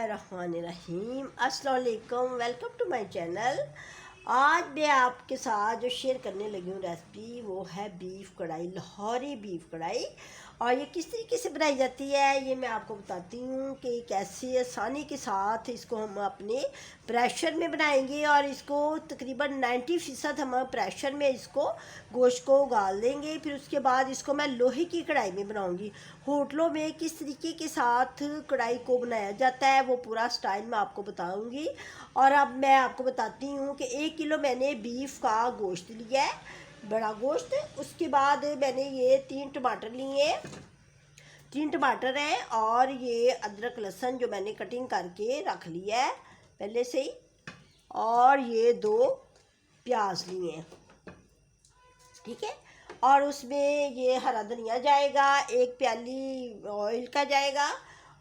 बिस्मिल्लाहिर्रहमानिर्रहीम। अस्सलाम वालेकुम, वेलकम टू माय चैनल। आज मैं आपके साथ जो शेयर करने लगी हूँ रेसिपी वो है बीफ कढ़ाई, लाहौरी बीफ कढ़ाई। और ये किस तरीके से बनाई जाती है ये मैं आपको बताती हूँ कि कैसे आसानी के साथ इसको हम अपने प्रेशर में बनाएंगे। और इसको तकरीबन 90% हम प्रेशर में इसको गोश्त को उगाल देंगे। फिर उसके बाद इसको मैं लोहे की कढ़ाई में बनाऊंगी। होटलों में किस तरीके के साथ कढ़ाई को बनाया जाता है वो पूरा स्टाइल मैं आपको बताऊंगी। और अब मैं आपको बताती हूँ कि 1 किलो मैंने बीफ का गोश्त लिया है, बड़ा गोश्त। उसके बाद मैंने ये 3 टमाटर लिए, 3 टमाटर हैं, और ये अदरक लहसुन जो मैंने कटिंग करके रख लिया है पहले से ही, और ये 2 प्याज लिए हैं, ठीक है। और उसमें ये हरा धनिया जाएगा, 1 प्याली ऑयल का जाएगा।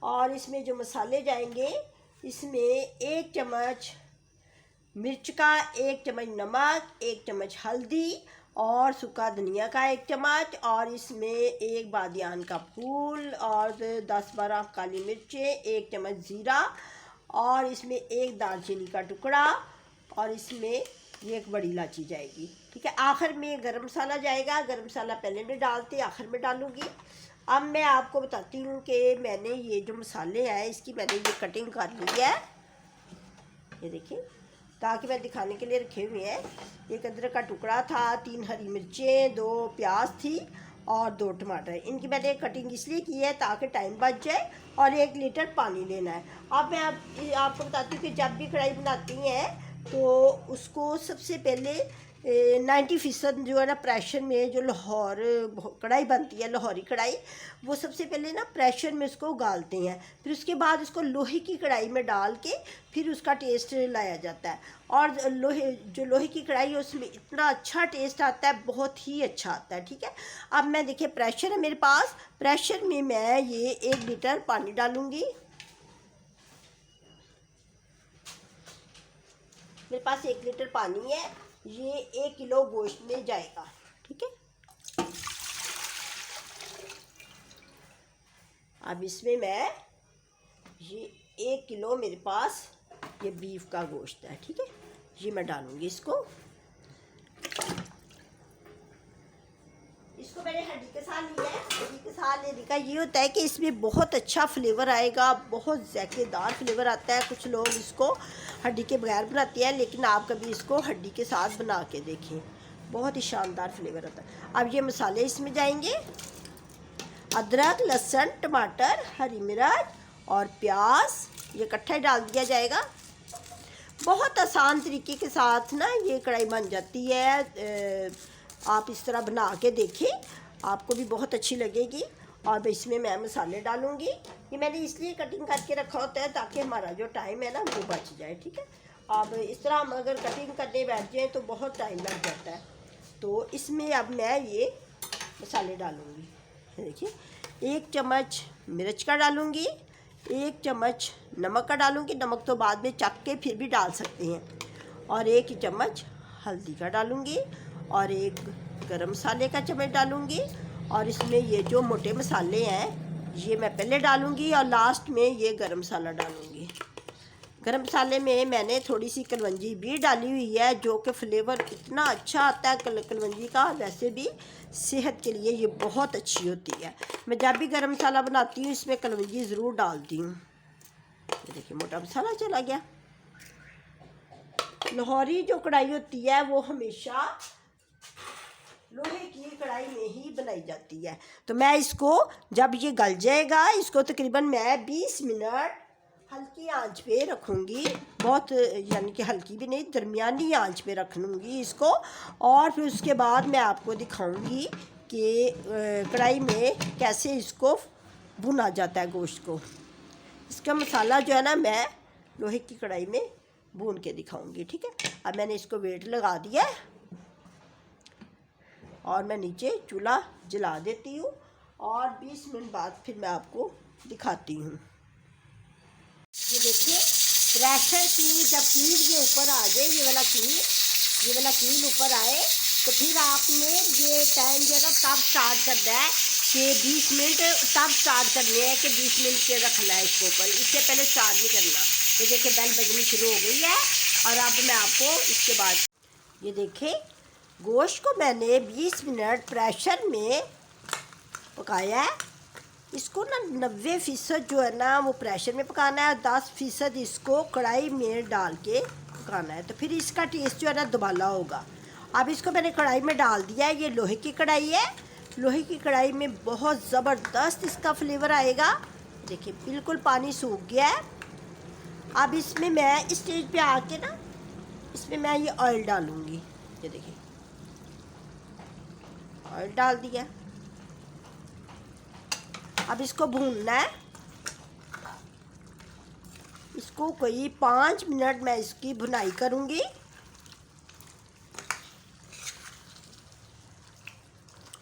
और इसमें जो मसाले जाएंगे इसमें 1 चम्मच मिर्च का, 1 चम्मच नमक, 1 चम्मच हल्दी और सूखा धनिया का 1 चम्मच, और इसमें 1 बादियान का फूल और 10-12 काली मिर्चें, 1 चम्मच ज़ीरा, और इसमें 1 दालचीनी का टुकड़ा, और इसमें ये 1 बड़ी इलायची जाएगी, ठीक है। आखिर में गरम मसाला जाएगा। गरम मसाला पहले नहीं डालती, आखिर में डालूँगी। अब मैं आपको बताती हूँ कि मैंने ये जो मसाले हैं इसकी मैंने ये कटिंग कर ली है, ये देखिए, ताकि मैं दिखाने के लिए रखे हुए हैं। 1 अदरक का टुकड़ा था, 3 हरी मिर्चें, 2 प्याज थी और 2 टमाटर। इनकी मैंने कटिंग इसलिए की है ताकि टाइम बच जाए। और 1 लीटर पानी लेना है। अब मैं आपको बताती हूँ कि जब भी कढ़ाई बनाती हैं तो उसको सबसे पहले 90% जो है ना प्रेशर में जो लाहौर कढ़ाई बनती है, लाहौरी कढ़ाई, वो सबसे पहले ना प्रेशर में उसको उगालते हैं। फिर उसके बाद उसको लोहे की कढ़ाई में डाल के फिर उसका टेस्ट लाया जाता है। और लोहे की कढ़ाई है उसमें इतना अच्छा टेस्ट आता है, बहुत ही अच्छा आता है, ठीक है। अब मैं देखिए प्रेशर है मेरे पास, प्रेशर में मैं ये 1 लीटर पानी डालूँगी। मेरे पास 1 लीटर पानी है, ये 1 किलो गोश्त में जाएगा, ठीक है। अब इसमें मैं ये 1 किलो मेरे पास ये बीफ का गोश्त है, ठीक है, ये मैं डालूंगी इसको मैंने हड्डी के साथ लिया है। हड्डी के साथ लेने का ये होता है कि इसमें बहुत अच्छा फ्लेवर आएगा, बहुत ज़ायकेदार फ्लेवर आता है। कुछ लोग इसको हड्डी के बगैर बनाते हैं, लेकिन आप कभी इसको हड्डी के साथ बना के देखें, बहुत ही शानदार फ्लेवर आता है। अब ये मसाले इसमें जाएंगे, अदरक लहसुन टमाटर हरी मिर्च और प्याज, ये इकट्ठा ही डाल दिया जाएगा। बहुत आसान तरीके के साथ ना ये कढ़ाई बन जाती है। आप इस तरह बना के देखें, आपको भी बहुत अच्छी लगेगी। और इसमें मैं मसाले डालूँगी। ये मैंने इसलिए कटिंग करके रखा होता है ताकि हमारा जो टाइम है ना वो बच जाए, ठीक है। अब इस तरह हम अगर कटिंग करने बैठ जाएँ तो बहुत टाइम लग जाता है। तो इसमें अब मैं ये मसाले डालूँगी। देखिए 1 चम्मच मिर्च का डालूँगी, 1 चम्मच नमक का डालूँगी, नमक तो बाद में चख के फिर भी डाल सकते हैं, और 1 चम्मच हल्दी का डालूँगी, और 1 गरम मसाले का चम्मच डालूँगी। और इसमें ये जो मोटे मसाले हैं ये मैं पहले डालूँगी, और लास्ट में ये गरम मसाला डालूँगी। गरम मसाले में मैंने थोड़ी सी कलवंजी भी डाली हुई है, जो कि फ्लेवर इतना अच्छा आता है कलवंजी का। वैसे भी सेहत के लिए ये बहुत अच्छी होती है। मैं जब भी गरम मसाला बनाती हूँ इसमें कलवंजी ज़रूर डालती हूँ। ये देखिए मोटा मसाला चला गया। लाहौरी जो कढ़ाई होती है वो हमेशा लोहे की कढ़ाई में ही बनाई जाती है। तो मैं इसको जब ये गल जाएगा इसको तकरीबन मैं 20 मिनट हल्की आंच पे रखूँगी, बहुत यानी कि हल्की भी नहीं, दरमियानी आंच पे रख लूँगी इसको। और फिर उसके बाद मैं आपको दिखाऊँगी कि कढ़ाई में कैसे इसको भुना जाता है गोश्त को। इसका मसाला जो है ना मैं लोहे की कढ़ाई में भून के दिखाऊँगी, ठीक है। अब मैंने इसको वेट लगा दिया है और मैं नीचे चूल्हा जला देती हूँ, और 20 मिनट बाद फिर मैं आपको दिखाती हूँ। ये देखिए प्रेशर की जब कील ये ऊपर आ जाए, ये वाला कील ऊपर आए, तो फिर आपने ये टाइम जो है ना तब स्टार्ट करना है कि 20 मिनट तब स्टार्ट करने हैं कि 20 मिनट के रखना है इसको ऊपर, इससे पहले स्टार्ट नहीं करना। ये देखिए बेल बजनी शुरू हो गई है। और अब मैं आपको इसके बाद ये देखें गोश्त को मैंने 20 मिनट प्रेशर में पकाया है। इसको ना 90% जो है ना वो प्रेशर में पकाना है, 10% इसको कढ़ाई में डाल के पकाना है, तो फिर इसका टेस्ट जो है ना दुबाला होगा। अब इसको मैंने कढ़ाई में डाल दिया है। ये लोहे की कढ़ाई है। लोहे की कढ़ाई में बहुत ज़बरदस्त इसका फ्लेवर आएगा। देखिए बिल्कुल पानी सूख गया है। अब इसमें मैं इस स्टेज पे आके ना इसमें मैं ये ऑयल डालूँगी। ये देखिए ऑयल डाल दिया। अब इसको भूनना है। इसको कोई 5 मिनट मैं इसकी भुनाई करूँगी।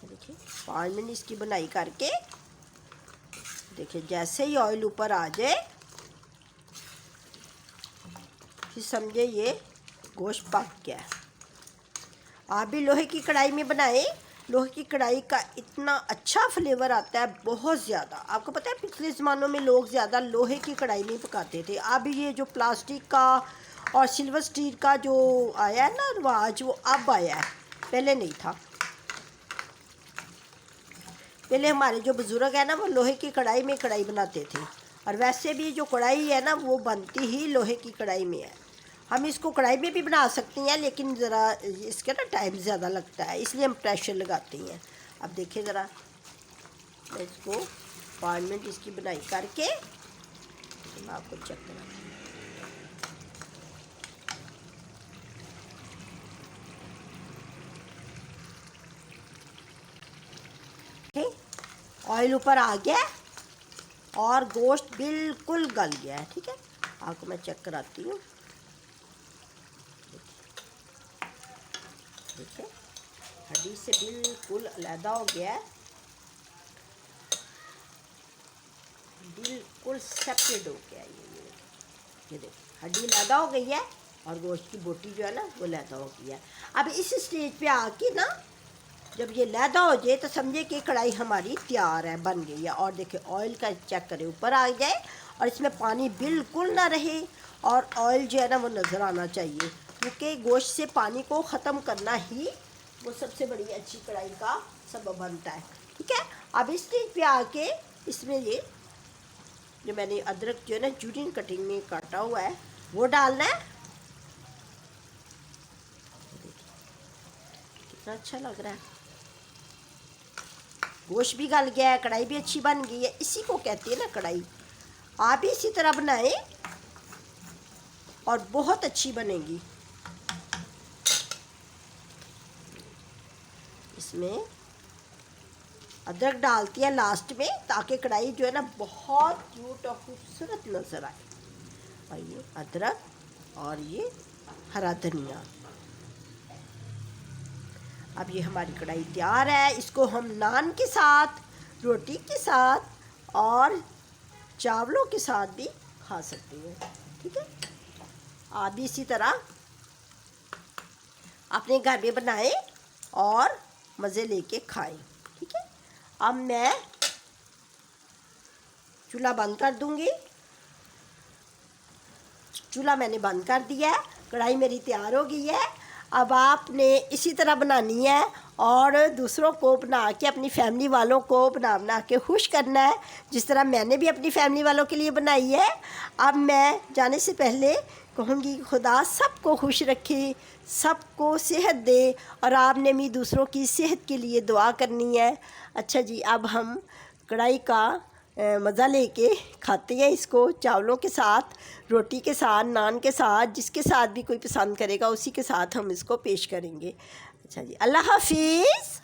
देखिए 5 मिनट इसकी भुनाई करके देखिए जैसे ही ऑयल ऊपर आ जाए फिर समझे ये गोश्त पक गया है। आप भी लोहे की कढ़ाई में बनाएं। लोहे की कढ़ाई का इतना अच्छा फ्लेवर आता है, बहुत ज़्यादा। आपको पता है पिछले ज़मानों में लोग ज़्यादा लोहे की कढ़ाई में पकाते थे। अब ये जो प्लास्टिक का और सिल्वर स्टील का जो आया है ना रिवाज, वो अब आया है, पहले नहीं था। पहले हमारे जो बुज़ुर्ग है ना वो लोहे की कढ़ाई में कढ़ाई बनाते थे। और वैसे भी जो कढ़ाई है ना वो बनती ही लोहे की कढ़ाई में है। हम इसको कढ़ाई में भी बना सकती हैं, लेकिन ज़रा इसका ना टाइम ज़्यादा लगता है, इसलिए हम प्रेशर लगाते हैं। अब देखिए ज़रा मैं इसको 5 मिनट इसकी बनाई करके मैं आपको चेक कराती हूँ। ऑयल ऊपर आ गया और गोश्त बिल्कुल गल गया है। ठीक है, आपको मैं चेक कराती हूँ। देखिए हड्डी से बिल्कुल अलहदा हो गया है, बिल्कुल सेपरेट हो गया है। ये देखिए हड्डी अलहदा हो गई है और गोश्त की बोटी जो है ना वो अलहदा हो गई है। अब इस स्टेज पे आके ना जब ये अलहदा हो जाए तो समझे कि कढ़ाई हमारी तैयार है, बन गई है। और देखिए ऑयल का चेक करें, ऊपर आ जाए और इसमें पानी बिल्कुल ना रहे और ऑयल जो है ना वो नज़र आना चाहिए, क्योंकि गोश्त से पानी को ख़त्म करना ही वो सबसे बड़ी अच्छी कढ़ाई का सबब बनता है। ठीक है, अब इस स्टेज पे आके इसमें ये जो मैंने अदरक जो है ना जूलियन कटिंग में काटा हुआ है वो डालना है। कितना अच्छा लग रहा है। गोश्त भी गल गया है, कढ़ाई भी अच्छी बन गई है। इसी को कहते हैं ना कढ़ाई। आप भी इसी तरह बनाएं और बहुत अच्छी बनेगी। इसमें अदरक डालती है लास्ट में, ताकि कढ़ाई जो है ना बहुत क्यूट और खूबसूरत नज़र आए। और ये अदरक और ये हरा धनिया। अब ये हमारी कढ़ाई तैयार है। इसको हम नान के साथ, रोटी के साथ और चावलों के साथ भी खा सकते हैं। ठीक है, आप भी इसी तरह अपने घर में बनाएं और मज़े लेके खाएं। ठीक है, अब मैं चूल्हा बंद कर दूंगी। चूल्हा मैंने बंद कर दिया है। कढ़ाई मेरी तैयार हो गई है। अब आपने इसी तरह बनानी है और दूसरों को बना के, अपनी फैमिली वालों को बना के खुश करना है, जिस तरह मैंने भी अपनी फैमिली वालों के लिए बनाई है। अब मैं जाने से पहले कहूँगी खुदा सबको खुश रखे, सबको सेहत दे, और आपने भी दूसरों की सेहत के लिए दुआ करनी है। अच्छा जी, अब हम कढ़ाई का मज़ा लेके खाते हैं इसको चावलों के साथ, रोटी के साथ, नान के साथ, जिसके साथ भी कोई पसंद करेगा उसी के साथ हम इसको पेश करेंगे। अच्छा जी, अल्लाह हाफिज़।